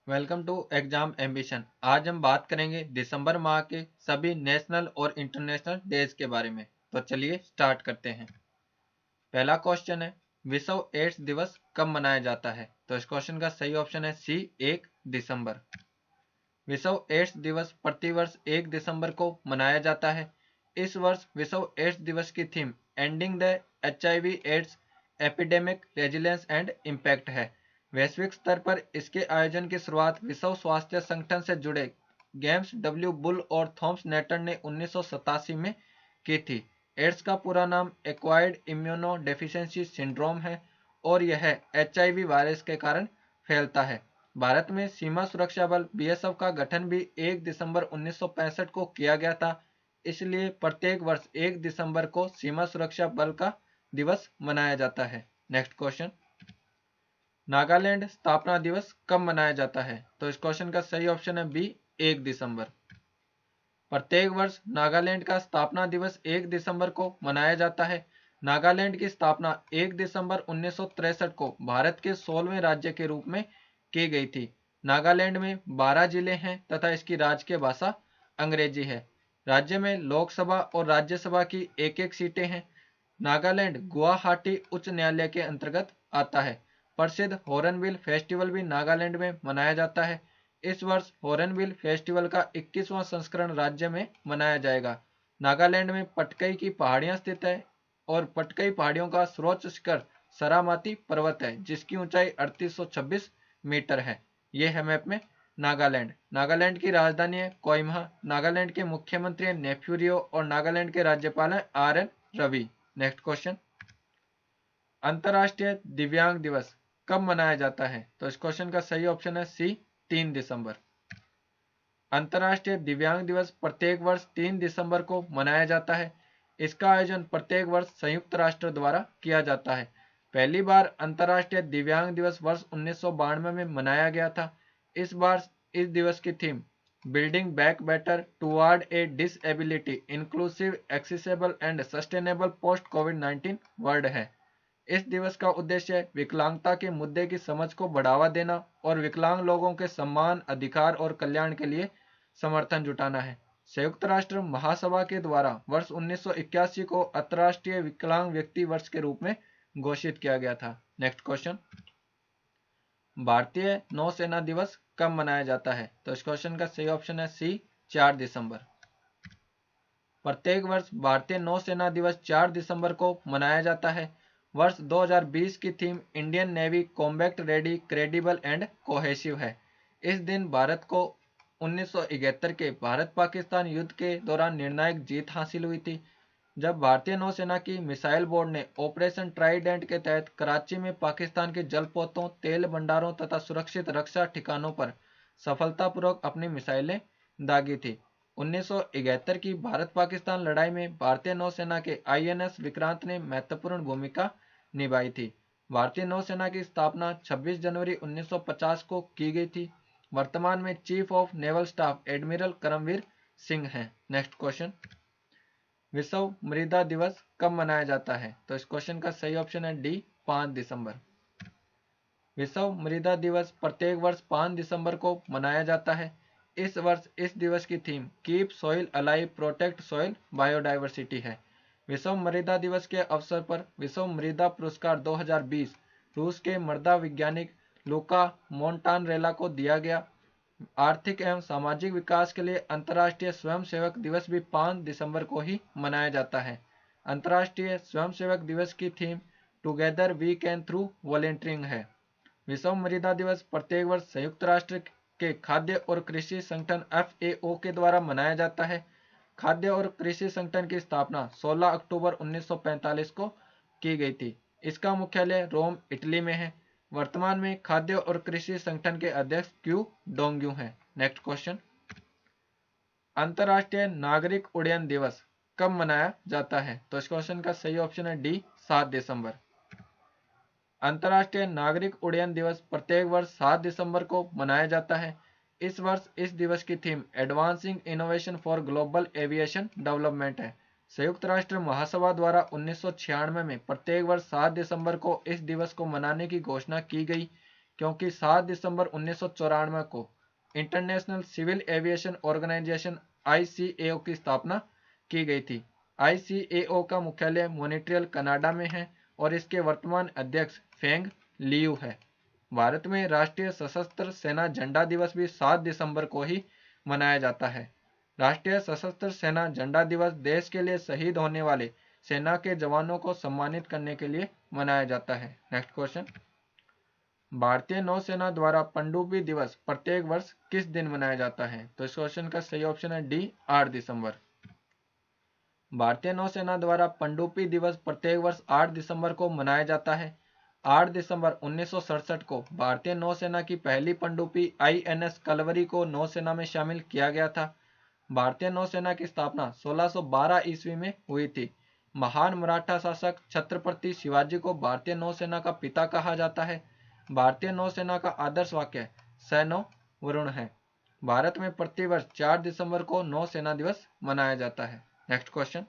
Welcome to exam ambition. आज हम बात करेंगे दिसंबर माह के सभी नेशनल और इंटरनेशनल डेज के बारे में। तो चलिए स्टार्ट करते हैं। पहला क्वेश्चन है, विश्व एड्स दिवस कब मनाया जाता है? तो इस क्वेश्चन का सही ऑप्शन है सी, 1 दिसंबर। विश्व एड्स दिवस प्रतिवर्ष 1 दिसंबर को मनाया जाता है। इस वर्ष विश्व एड्स दिवस की theme ending the HIV AIDS epidemic resilience and impact है। वैश्विक स्तर पर इसके आयोजन की शुरुआत विश्व स्वास्थ्य संगठन से जुड़े गेम्स डब्ल्यू बुल और थॉम्स नेटर ने 1987 में की थी। एड्स का पूरा नाम एक्वायर्ड इम्यूनो डेफिशिएंसी सिंड्रोम है और यह HIV वायरस के कारण फैलता है। भारत में सीमा सुरक्षा बल BSF का गठन भी 1 दिसंबर 1965 को किया गया था। इसलिए प्रत्येक वर्ष 1 दिसंबर को सीमा सुरक्षा बल का दिवस मनाया जाता है। नेक्स्ट क्वेश्चन, नागालैंड स्थापना दिवस कब मनाया जाता है? तो इस क्वेश्चन का सही ऑप्शन है बी, 1 दिसंबर। प्रत्येक वर्ष नागालैंड का स्थापना दिवस 1 दिसंबर को मनाया जाता है। नागालैंड की स्थापना 1 दिसंबर 1963 को भारत के 16वें राज्य के रूप में की गई थी। नागालैंड में 12 जिले हैं तथा इसकी राजकीय भाषा अंग्रेजी है। राज्य में लोकसभा और राज्यसभा की एक एक सीटें हैं। नागालैंड गुवाहाटी उच्च न्यायालय के अंतर्गत आता है। प्रसिद्ध हॉर्नबिल फेस्टिवल भी नागालैंड में मनाया जाता है। इस वर्ष हॉर्नबिल फेस्टिवल का 21वां संस्करण राज्य में मनाया जाएगा। नागालैंड में पटकई की पहाड़ियां स्थित है और पटकई पहाड़ियों का सर्वोच्च शिखर सरामाती पर्वत है जिसकी ऊंचाई 3826 मीटर है। ये है मैप में नागालैंड। नागालैंड की राजधानी है कोहिमा। नागालैंड के मुख्यमंत्री हैं नेफ्यू रियो और नागालैंड के राज्यपाल हैं RN रवि। नेक्स्ट क्वेश्चन, अंतर्राष्ट्रीय दिव्यांग दिवस कब मनाया जाता है? तो इस क्वेश्चन का सही ऑप्शन है सी, 3 दिसंबर। अंतर्राष्ट्रीय दिव्यांग दिवस प्रत्येक वर्ष 3 दिसंबर को मनाया जाता है। इसका आयोजन प्रत्येक वर्ष संयुक्त राष्ट्र द्वारा किया जाता है। पहली बार अंतर्राष्ट्रीय दिव्यांग दिवस वर्ष 1992 में मनाया गया था। इस बार इस दिवस की theme building back better toward A disability inclusive accessible and sustainable post covid world है। इस दिवस का उद्देश्य विकलांगता के मुद्दे की समझ को बढ़ावा देना और विकलांग लोगों के सम्मान, अधिकार और कल्याण के लिए समर्थन जुटाना है। संयुक्त राष्ट्र महासभा के द्वारा वर्ष 1981 को अंतर्राष्ट्रीय विकलांग व्यक्ति वर्ष के रूप में घोषित किया गया था। नेक्स्ट क्वेश्चन, भारतीय नौसेना दिवस कब मनाया जाता है? तो इस क्वेश्चन का सही ऑप्शन है सी, 4 दिसंबर। प्रत्येक वर्ष भारतीय नौसेना दिवस 4 दिसंबर को मनाया जाता है। वर्ष 2020 की theme Indian navy combat ready, credible and cohesive है। इस दिन भारत को 1971 के भारत पाकिस्तान युद्ध के दौरान निर्णायक जीत हासिल हुई थी, जब भारतीय नौसेना की मिसाइल बोर्ड ने ऑपरेशन ट्राइडेंट के तहत कराची में पाकिस्तान के जलपोतों, तेल भंडारों तथा सुरक्षित रक्षा ठिकानों पर सफलतापूर्वक अपनी मिसाइलें दागी थी। 1971 की भारत पाकिस्तान लड़ाई में भारतीय नौसेना के INS विक्रांत ने महत्वपूर्ण भूमिका निभाई थी। भारतीय नौसेना की स्थापना 26 जनवरी 1950 को की गई थी। वर्तमान में chief of naval staff admiral Karambir Singh हैं। नेक्स्ट क्वेश्चन, विश्व मृदा दिवस कब मनाया जाता है? तो इस क्वेश्चन का सही ऑप्शन है डी, 5 दिसंबर। विश्व मृदा दिवस प्रत्येक वर्ष 5 दिसंबर को मनाया जाता है। इस वर्ष इस दिवस की theme keep soil alive protect soil biodiversity है। विश्व मृदा दिवस के अवसर पर विश्व मृदा पुरस्कार 2020 रूस के मृदा वैज्ञानिक लूका मोंटानरेला को दिया गया। आर्थिक एवं सामाजिक विकास के लिए अंतर्राष्ट्रीय स्वयंसेवक दिवस भी 5 दिसंबर को ही मनाया जाता है। अंतर्राष्ट्रीय स्वयंसेवक दिवस की theme together we can through volunteering है। विश्व मृदा दिवस प्रत्येक वर्ष संयुक्त राष्ट्र के खाद्य और कृषि संगठन FAO के द्वारा मनाया जाता है। खाद्य और कृषि संगठन की स्थापना 16 अक्टूबर 1945 को की गई थी। इसका मुख्यालय रोम, इटली में है। वर्तमान में खाद्य और कृषि संगठन के अध्यक्ष क्यू डोंग्यू हैं। नेक्स्ट क्वेश्चन, अंतर्राष्ट्रीय नागरिक उड्डयन दिवस कब मनाया जाता है? तो इस क्वेश्चन का सही ऑप्शन है डी, 7 दिसंबर। अंतर्राष्ट्रीय नागरिक उड्डयन दिवस प्रत्येक वर्ष 7 दिसंबर को मनाया जाता है। इस वर्ष इस दिवस की theme advancing innovation for global aviation development है। संयुक्त राष्ट्र महासभा द्वारा 1996 में प्रत्येक वर्ष 7 दिसंबर को इस दिवस को मनाने की घोषणा की गई। क्योंकि 7 दिसंबर 1994 को International Civil Aviation Organization ICAO की स्थापना की गई थी। ICAO का मुख्यालय मॉन्ट्रियल कनाडा में है और इसके वर्तमान अध्यक्ष फेंग लियू है। भारत में राष्ट्रीय सशस्त्र सेना झंडा दिवस भी 7 दिसंबर को ही मनाया जाता है। राष्ट्रीय सशस्त्र सेना झंडा दिवस देश के लिए शहीद होने वाले सेना के जवानों को सम्मानित करने के लिए मनाया जाता है। नेक्स्ट क्वेश्चन, भारतीय नौसेना द्वारा पनडुब्बी दिवस प्रत्येक वर्ष किस दिन मनाया जाता है? तो इस क्वेश्चन का सही ऑप्शन है डी, 8 दिसंबर। भारतीय नौसेना द्वारा पनडुब्बी दिवस प्रत्येक वर्ष 8 दिसंबर को मनाया जाता है। 8 दिसंबर 1967 को भारतीय नौसेना की पहली पनडुब्बी INS कलवरी को नौसेना में शामिल किया गया था। भारतीय नौसेना की स्थापना 1612 ईस्वी में हुई थी। महान मराठा शासक छत्रपति शिवाजी को भारतीय नौसेना का पिता कहा जाता है। भारतीय नौसेना का आदर्श वाक्य सैनो वरुण है। भारत में प्रतिवर्ष 4 दिसंबर को नौसेना दिवस मनाया जाता है। नेक्स्ट क्वेश्चन,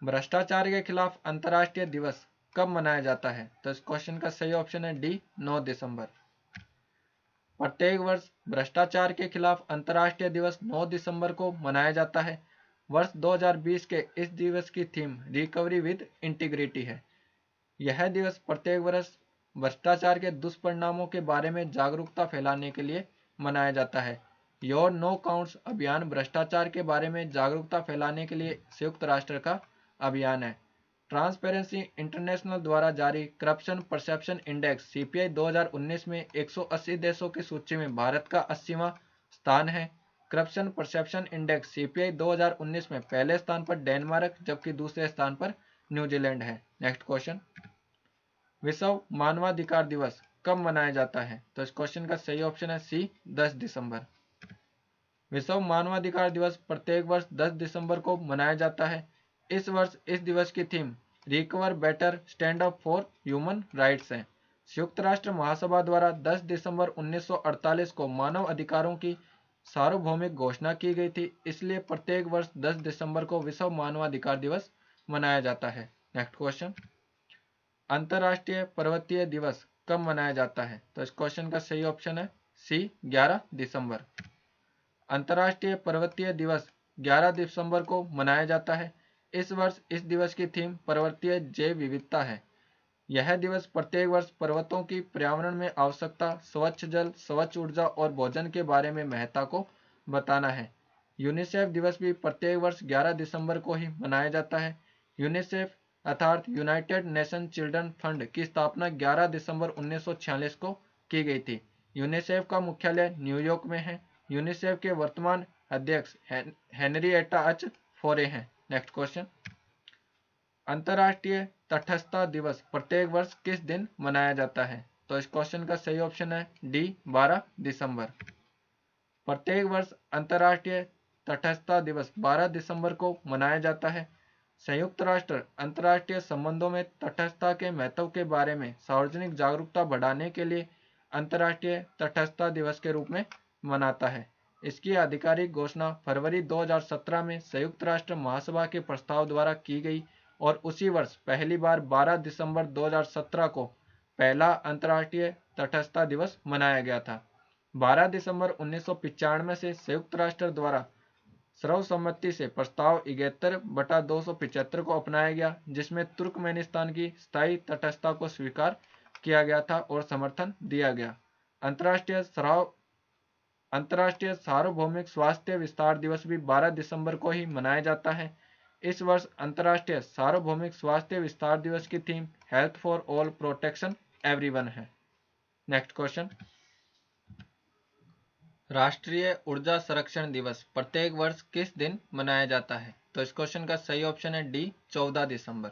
भ्रष्टाचार के खिलाफ अंतर्राष्ट्रीय दिवस कब मनाया जाता है? तो इस क्वेश्चन का सही ऑप्शन है डी, 9 दिसंबर। प्रत्येक वर्ष भ्रष्टाचार के खिलाफ अंतर्राष्ट्रीय दिवस 9 दिसंबर को मनाया जाता है। वर्ष 2020 के इस दिवस की थीम रिकवरी विद इंटीग्रिटी है। यह दिवस प्रत्येक वर्ष भ्रष्टाचार के दुष्परिणामों के बारे में जागरूकता फैलाने के लिए मनाया जाता है। योर नो काउंट्स अभियान भ्रष्टाचार के बारे में जागरूकता फैलाने के लिए संयुक्त राष्ट्र का अभियान है। ट्रांसपेरेंसी इंटरनेशनल द्वारा जारी करप्शन परसेप्शन इंडेक्स CPI 2019 में 180 देशों की सूची में भारत का 80वां स्थान है। करप्शन परसेप्शन इंडेक्स CPI 2019 में पहले स्थान पर डेनमार्क जबकि दूसरे स्थान पर न्यूजीलैंड है। नेक्स्ट क्वेश्चन, विश्व मानवाधिकार दिवस कब मनाया जाता है? तो इस क्वेश्चन का सही ऑप्शन है सी, 10 दिसंबर। विश्व मानवाधिकार दिवस प्रत्येक वर्ष 10 दिसंबर को मनाया जाता है। इस वर्ष इस दिवस की theme recover better stand up for human rights है। संयुक्त राष्ट्र महासभा द्वारा 10 दिसंबर 1948 को मानव अधिकारों की सार्वभौमिक घोषणा की गई थी, इसलिए प्रत्येक वर्ष 10 दिसंबर को विश्व मानवाधिकार दिवस मनाया जाता है। नेक्स्ट क्वेश्चन, अंतर्राष्ट्रीय पर्वतीय दिवस कब मनाया जाता है? तो इस क्वेश्चन का सही ऑप्शन है सी, 11 दिसंबर। अंतर्राष्ट्रीय पर्वतीय दिवस 11 दिसंबर को मनाया जाता है। इस वर्ष इस दिवस की थीम पर्वतीय जैव विविधता है। यह दिवस प्रत्येक वर्ष पर्वतों की पर्यावरण में आवश्यकता, स्वच्छ जल, स्वच्छ ऊर्जा और भोजन के बारे में महत्ता को बताना है। यूनिसेफ दिवस भी प्रत्येक वर्ष 11 दिसंबर को ही मनाया जाता है। यूनिसेफ अर्थात यूनाइटेड नेशन चिल्ड्रन फंड की स्थापना 11 दिसंबर 1946 को की गई थी। यूनिसेफ का मुख्यालय न्यूयॉर्क में है। यूनिसेफ के वर्तमान अध्यक्ष हेनरिएटा एच फोरे हैं। नेक्स्ट क्वेश्चन, अंतर्राष्ट्रीय तटस्थता दिवस प्रत्येक वर्ष किस दिन मनाया जाता है? तो इस क्वेश्चन का सही ऑप्शन है डी, 12 दिसंबर। प्रत्येक वर्ष अंतर्राष्ट्रीय तटस्थता दिवस 12 दिसंबर को मनाया जाता है। संयुक्त राष्ट्र अंतर्राष्ट्रीय संबंधों में तटस्थता के महत्व के बारे में सार्वजनिक जागरूकता बढ़ाने के लिए अंतर्राष्ट्रीय तटस्थता दिवस के रूप में मनाता है। इसकी आधिकारिक घोषणा फरवरी 2017 में संयुक्त राष्ट्र महासभा के प्रस्ताव द्वारा की गई और उसी वर्ष पहली बार 12 दिसंबर 2017 को पहला अंतर्राष्ट्रीय तटस्थता दिवस मनाया गया था। 12 दिसंबर 1995 से संयुक्त राष्ट्र द्वारा सर्वसम्मति से प्रस्ताव 71/275 को अपनाया गया, जिसमें तुर्कमेनिस्तान की स्थायी तटस्थता को स्वीकार किया गया था और समर्थन दिया गया। अंतर्राष्ट्रीय सार्वभौमिक स्वास्थ्य विस्तार दिवस भी 12 दिसंबर को ही मनाया जाता है। इस वर्ष अंतर्राष्ट्रीय सार्वभौमिक स्वास्थ्य विस्तार दिवस की theme health for all protection everyone है। नेक्स्ट क्वेश्चन, राष्ट्रीय ऊर्जा संरक्षण दिवस प्रत्येक वर्ष किस दिन मनाया जाता है? तो इस क्वेश्चन का सही ऑप्शन है डी, 14 दिसंबर।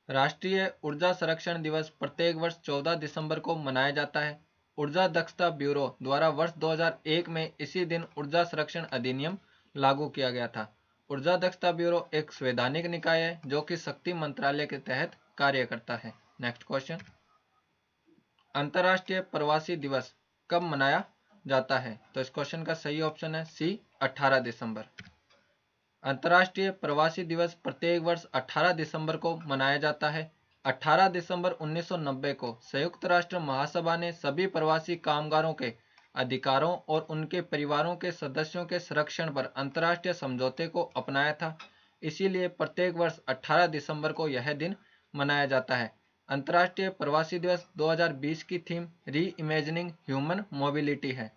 राष्ट्रीय ऊर्जा संरक्षण दिवस प्रत्येक वर्ष 14 दिसंबर को मनाया जाता है। ऊर्जा दक्षता ब्यूरो द्वारा वर्ष 2001 में इसी दिन ऊर्जा संरक्षण अधिनियम लागू किया गया था। ऊर्जा दक्षता ब्यूरो एक संवैधानिक निकाय है जो कि शक्ति मंत्रालय के तहत कार्य करता है। नेक्स्ट क्वेश्चन, अंतर्राष्ट्रीय प्रवासी दिवस कब मनाया जाता है? तो इस क्वेश्चन का सही ऑप्शन है सी, 18 दिसंबर। अंतर्राष्ट्रीय प्रवासी दिवस प्रत्येक वर्ष 18 दिसंबर को मनाया जाता है। 18 दिसंबर 1990 को संयुक्त राष्ट्र महासभा ने सभी प्रवासी कामगारों के अधिकारों और उनके परिवारों के सदस्यों के संरक्षण पर अंतर्राष्ट्रीय समझौते को अपनाया था। इसीलिए प्रत्येक वर्ष 18 दिसंबर को यह दिन मनाया जाता है। अंतर्राष्ट्रीय प्रवासी दिवस 2020 की थीम री इमेजिनिंग ह्यूमन मोबिलिटी है।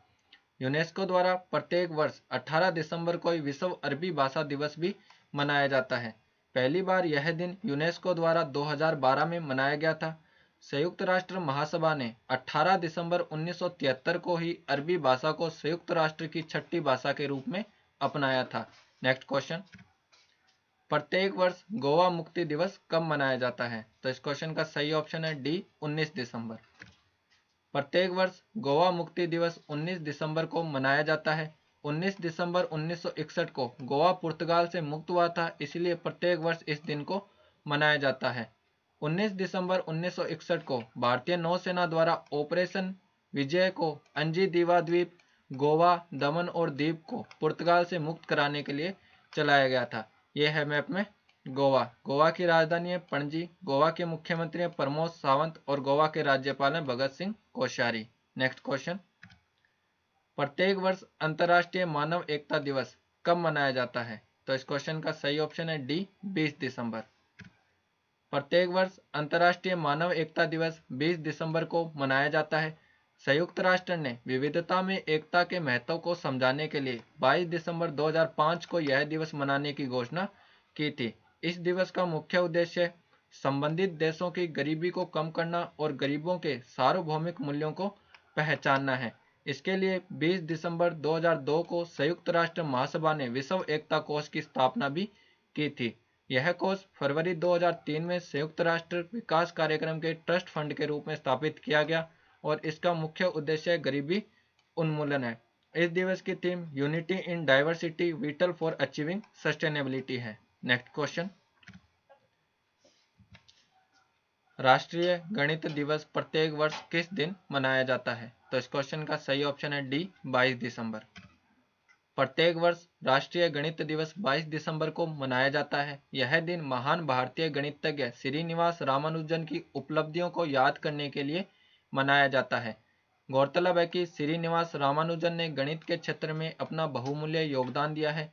यूनेस्को द्वारा प्रत्येक वर्ष 18 दिसंबर को विश्व अरबी भाषा दिवस भी मनाया जाता है। पहली बार यह दिन यूनेस्को द्वारा 2012 में मनाया गया था। संयुक्त राष्ट्र महासभा ने 18 दिसंबर 1973 को ही अरबी भाषा को संयुक्त राष्ट्र की छठी भाषा के रूप में अपनाया था। नेक्स्ट क्वेश्चन, प्रत्येक वर्ष गोवा मुक्ति दिवस कब मनाया जाता है? तो इस क्वेश्चन का सही ऑप्शन है डी, 19 दिसंबर। प्रत्येक वर्ष गोवा मुक्ति दिवस 19 दिसंबर को मनाया जाता है। 19 दिसंबर 1961 को गोवा पुर्तगाल से मुक्त हुआ था, इसलिए प्रत्येक वर्ष इस दिन को मनाया जाता है। 19 दिसंबर 1961 को भारतीय नौसेना द्वारा ऑपरेशन विजय को अंजी दीवा द्वीप, गोवा, दमन और दीप को पुर्तगाल से मुक्त कराने के लिए चलाया गया था। यह है मैप में गोवा। गोवा की राजधानी है पणजी। गोवा के मुख्यमंत्री हैं प्रमोद सावंत और गोवा के राज्यपाल हैं भगत सिंह कोश्यारी। नेक्स्ट क्वेश्चन, प्रत्येक वर्ष अंतर्राष्ट्रीय मानव एकता दिवस कब मनाया जाता है? तो इस क्वेश्चन का सही ऑप्शन है डी, 20 दिसंबर। प्रत्येक वर्ष अंतर्राष्ट्रीय मानव एकता दिवस 20 दिसंबर को मनाया जाता है। संयुक्त राष्ट्र ने विविधता में एकता के महत्व को समझाने के लिए 22 दिसंबर 2005 को यह दिवस मनाने की घोषणा की थी। इस दिवस का मुख्य उद्देश्य संबंधित देशों की गरीबी को कम करना और गरीबों के सार्वभौमिक मूल्यों को पहचानना है। इसके लिए 20 दिसंबर 2002 को संयुक्त राष्ट्र महासभा ने विश्व एकता कोष की स्थापना भी की थी। यह कोष फरवरी 2003 में संयुक्त राष्ट्र विकास कार्यक्रम के ट्रस्ट फंड के रूप में स्थापित किया गया और इसका मुख्य उद्देश्य गरीबी उन्मूलन है। इस दिवस की theme unity in diversity whittle for achieving sustainability है। नेक्स्ट क्वेश्चन, राष्ट्रीय गणित दिवस प्रत्येक वर्ष किस दिन मनाया जाता है? तो इस क्वेश्चन का सही ऑप्शन है डी, 22 दिसंबर। प्रत्येक वर्ष राष्ट्रीय गणित दिवस 22 दिसंबर को मनाया जाता है। यह दिन महान भारतीय गणितज्ञ श्रीनिवास रामानुजन की उपलब्धियों को याद करने के लिए मनाया जाता है। गौरतलब है कि श्रीनिवास रामानुजन ने गणित के क्षेत्र में अपना बहुमूल्य योगदान दिया है।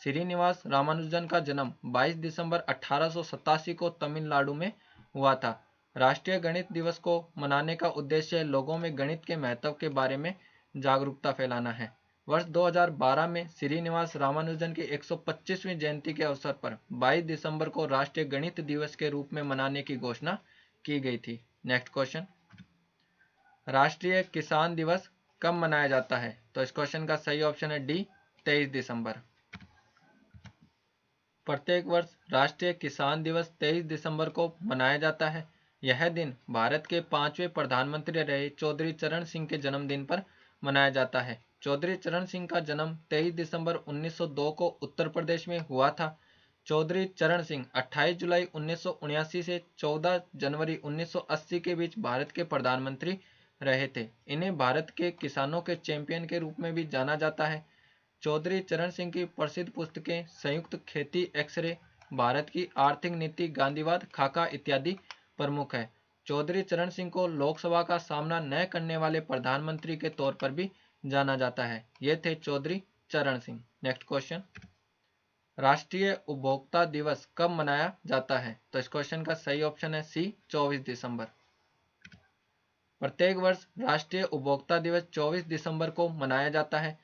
श्रीनिवास रामानुजन का जन्म 22 दिसंबर 1887 को तमिलनाडु में हुआ था। राष्ट्रीय गणित दिवस को मनाने का उद्देश्य लोगों में गणित के महत्व के बारे में जागरूकता फैलाना है। वर्ष 2012 में श्रीनिवास रामानुजन की 125वीं जयंती के अवसर पर 22 दिसंबर को राष्ट्रीय गणित दिवस के रूप में मनाने की घोषणा की गई थी। नेक्स्ट क्वेश्चन, राष्ट्रीय किसान दिवस कब मनाया जाता है? तो इस क्वेश्चन का सही ऑप्शन है डी, 23 दिसंबर। प्रत्येक वर्ष राष्ट्रीय किसान दिवस 23 दिसंबर को मनाया जाता है। यह दिन भारत के 5वें प्रधानमंत्री रहे चौधरी चरण सिंह के जन्मदिन पर मनाया जाता है। चौधरी चरण सिंह का जन्म 23 दिसंबर 1902 को उत्तर प्रदेश में हुआ था। चौधरी चरण सिंह 28 जुलाई 1979 से 14 जनवरी 1980 के बीच भारत के प्रधानमंत्री रहे थे। इन्हें भारत के किसानों के चैंपियन के रूप में भी जाना जाता है। चौधरी चरण सिंह की प्रसिद्ध पुस्तकें संयुक्त खेती एक्सरे, भारत की आर्थिक नीति, गांधीवाद, खाका इत्यादि प्रमुख है। चौधरी चरण सिंह को लोकसभा का सामना न करने वाले प्रधानमंत्री के तौर पर भी जाना जाता है। ये थे चौधरी चरण सिंह। नेक्स्ट क्वेश्चन, राष्ट्रीय उपभोक्ता दिवस कब मनाया जाता है? तो इस क्वेश्चन का सही ऑप्शन है सी, 24 दिसंबर। प्रत्येक वर्ष राष्ट्रीय उपभोक्ता दिवस 24 दिसंबर को मनाया जाता है।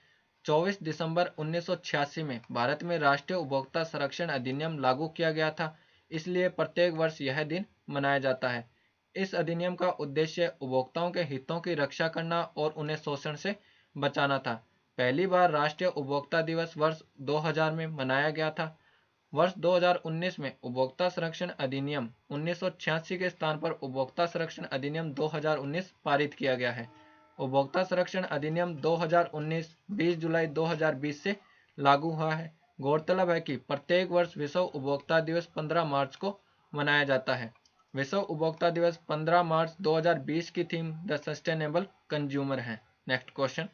24 दिसंबर 1986 में भारत में राष्ट्रीय उपभोक्ता संरक्षण अधिनियम लागू किया गया था, इसलिए प्रत्येक वर्ष यह दिन मनाया जाता है। इस अधिनियम का उद्देश्य उपभोक्ताओं के हितों की रक्षा करना और उन्हें शोषण से बचाना था। पहली बार राष्ट्रीय उपभोक्ता दिवस वर्ष 2000 में मनाया गया था। वर्ष 2019 में उपभोक्ता संरक्षण अधिनियम 1986 के स्थान पर उपभोक्ता संरक्षण अधिनियम 2019 पारित किया गया है। उपभोक्ता संरक्षण अधिनियम 2019 20 जुलाई 2020 से लागू हुआ है। गौरतलब है कि प्रत्येक वर्ष विश्व उपभोक्ता दिवस 15 मार्च को मनाया जाता है। विश्व उपभोक्ता दिवस 15 मार्च 2020 की थीम द सस्टेनेबल कंज्यूमर है। नेक्स्ट क्वेश्चन,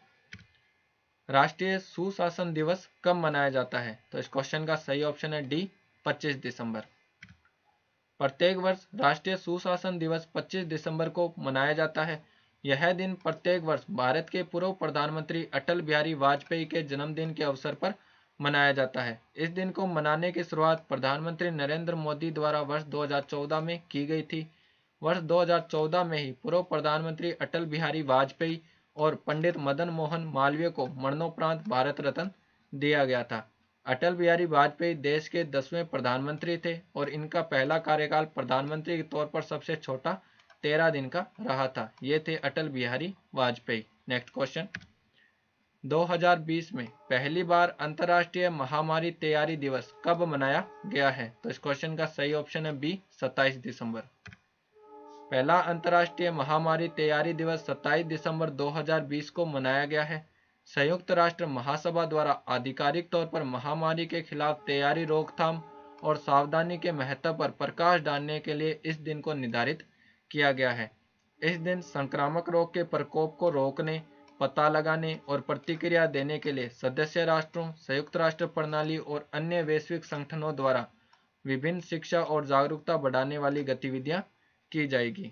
राष्ट्रीय सुशासन दिवस कब मनाया जाता है? तो इस क्वेश्चन का सही ऑप्शन है डी, 25 दिसंबर। प्रत्येक वर्ष राष्ट्रीय सुशासन दिवस 25 दिसंबर को मनाया जाता है। यह दिन प्रत्येक वर्ष भारत के पूर्व प्रधानमंत्री अटल बिहारी वाजपेयी के जन्मदिन के अवसर पर मनाया जाता है। इस दिन को मनाने की शुरुआत प्रधानमंत्री नरेंद्र मोदी द्वारा वर्ष 2014 में की गई थी। वर्ष 2014 में ही पूर्व प्रधानमंत्री अटल बिहारी वाजपेयी और पंडित मदन मोहन मालवीय को मरणोपरांत भारत रत्न दिया गया था। अटल बिहारी वाजपेयी देश के 10वें प्रधानमंत्री थे और इनका पहला कार्यकाल प्रधानमंत्री के तौर पर सबसे छोटा 13 दिन का रहा था। ये थे अटल बिहारी वाजपेयी। नेक्स्ट क्वेश्चन, 2020 में पहली बार अंतर्राष्ट्रीय महामारी तैयारी दिवस कब मनाया गया है? तो इस क्वेश्चन का सही ऑप्शन है बी, 27 दिसंबर। पहला अंतर्राष्ट्रीय महामारी तैयारी दिवस 27 दिसंबर 2020 को मनाया गया है। संयुक्त राष्ट्र महासभा द्वारा आधिकारिक तौर पर महामारी के खिलाफ तैयारी, रोकथाम और सावधानी के महत्व पर प्रकाश डालने के लिए इस दिन को निर्धारित किया गया है। इस दिन संक्रामक रोग के प्रकोप को रोकने, पता लगाने और प्रतिक्रिया देने के लिए सदस्य राष्ट्रों, संयुक्त राष्ट्र प्रणाली और अन्य वैश्विक संगठनों द्वारा विभिन्न शिक्षा और जागरूकता बढ़ाने वाली गतिविधियां की जाएगी।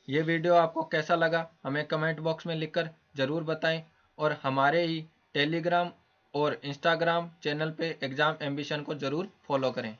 ये वीडियो आपको कैसा लगा हमें कमेंट बॉक्स में लिखकर ज़रूर बताएं और हमारे ही टेलीग्राम और इंस्टाग्राम चैनल पे एग्ज़ाम एम्बिशन को ज़रूर फॉलो करें।